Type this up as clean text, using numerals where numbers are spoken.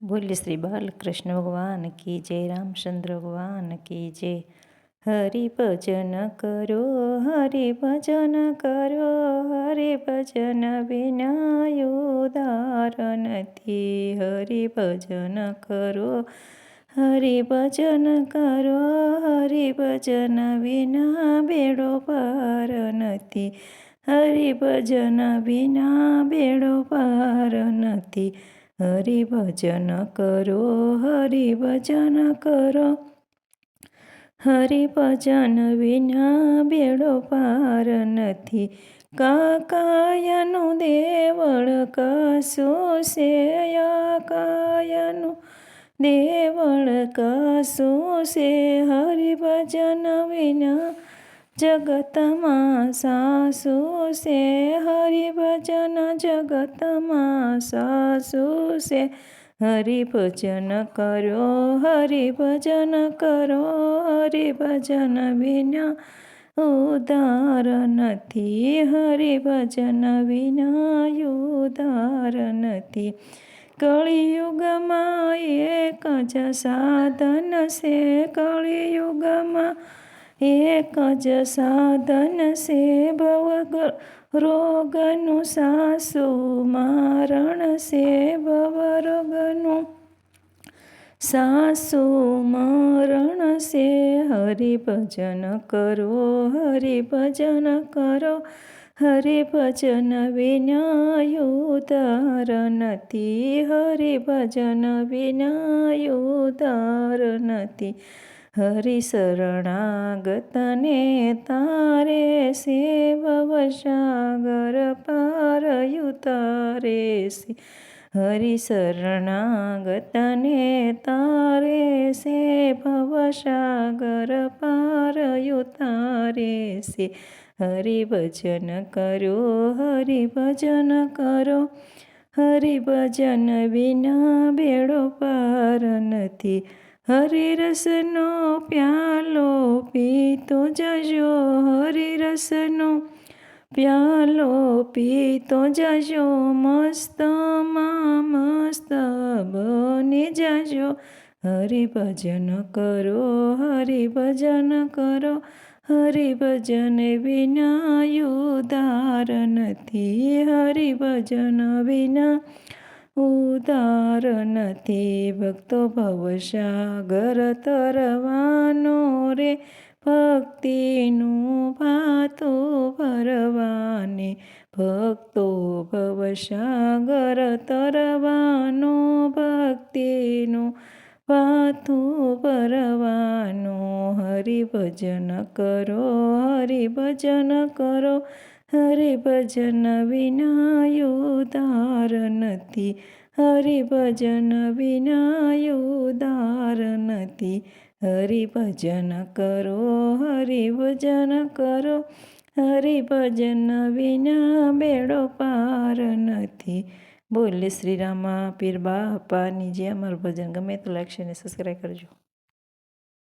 बोले श्री बालकृष्ण भगवान की जय, रामचंद्र भगवान की जय। हरि भजन करो, हरि भजन करो, हरि भजन बिना उद्धार નથી। हरि भजन करो, हरि भजन करो, हरि भजन बिना बेड़ो पार નથી। हरि भजन बिना बेड़ो पार નથી। हरि भजन करो, हरि भजन करो, हरि भजन विना बेड़ो पार નથી। કાકાયનું દેવળ કશું છે, કાયાનું દેવળ કશું છે। હરિ ભજન વિના જગતમાં સાસુ છે, હરિ ભજન જગતમાં સાસુ છે। હરિ ભજન કરો, હરિ ભજન કરો, હરિ ભજન વિના ઉદ્ધાર નથી। હરિ ભજન વિના ઉદ્ધાર નથી। કળિયુગમાં એક જ સાધન છે, કળિયુગમાં એક જ સાધન છે। ભવ રોગનું સાસુ મારણ છે, ભવ રોગનું સાસુ મરણ છે। હરિ ભજન કરો, હરિ ભજન કરો, હરિ ભજન વિના ઉદ્ધાર નથી। હરિ ભજન વિના ઉદ્ધાર નથી। હરિ શરણાગતને તારે છે, ભવસાગર પાર ઉતારે છે। હરિ શરણાગતને તારે છે, ભવસાગર પાર ઉતારે છે। હરિ ભજન કરો, હરિ ભજન કરો, હરિ ભજન વિના બેડો પાર નથી। હરિ રસનો પ્યાલો પીતો જજો, હરિ રસનો પ્યાલો પીતો જજો, મસ્તમાં મસ્ત બની જજો। હરિ ભજન કરો, હરિ ભજન કરો, હરિ ભજન વિના ઉદ્ધાર નથી। હરિ ભજન વિના ઉદ્ધાર નથી। ભક્તો ભવસાગર તરવાનો રે, ભક્તિનું ભાતું ભરવાને। ભક્તો ભવસાગર તરવાનો, ભક્તિનું ભાતું ભરવાનો। હરિ ભજન કરો, હરિ ભજન કરો, હરિ ભજન વિના ઉદ્ધાર નથી। હરિ ભજન વિના ઉદ્ધાર નથી। હરિ ભજન કરો, હરિ ભજન કરો, હરિ ભજન વિના બેડો પાર નથી। બોલે શ્રી રામા પીર બાપાની જે અમારું ભજન ગમે તો લાઈક શેર અને સબસ્ક્રાઈબ કરજો।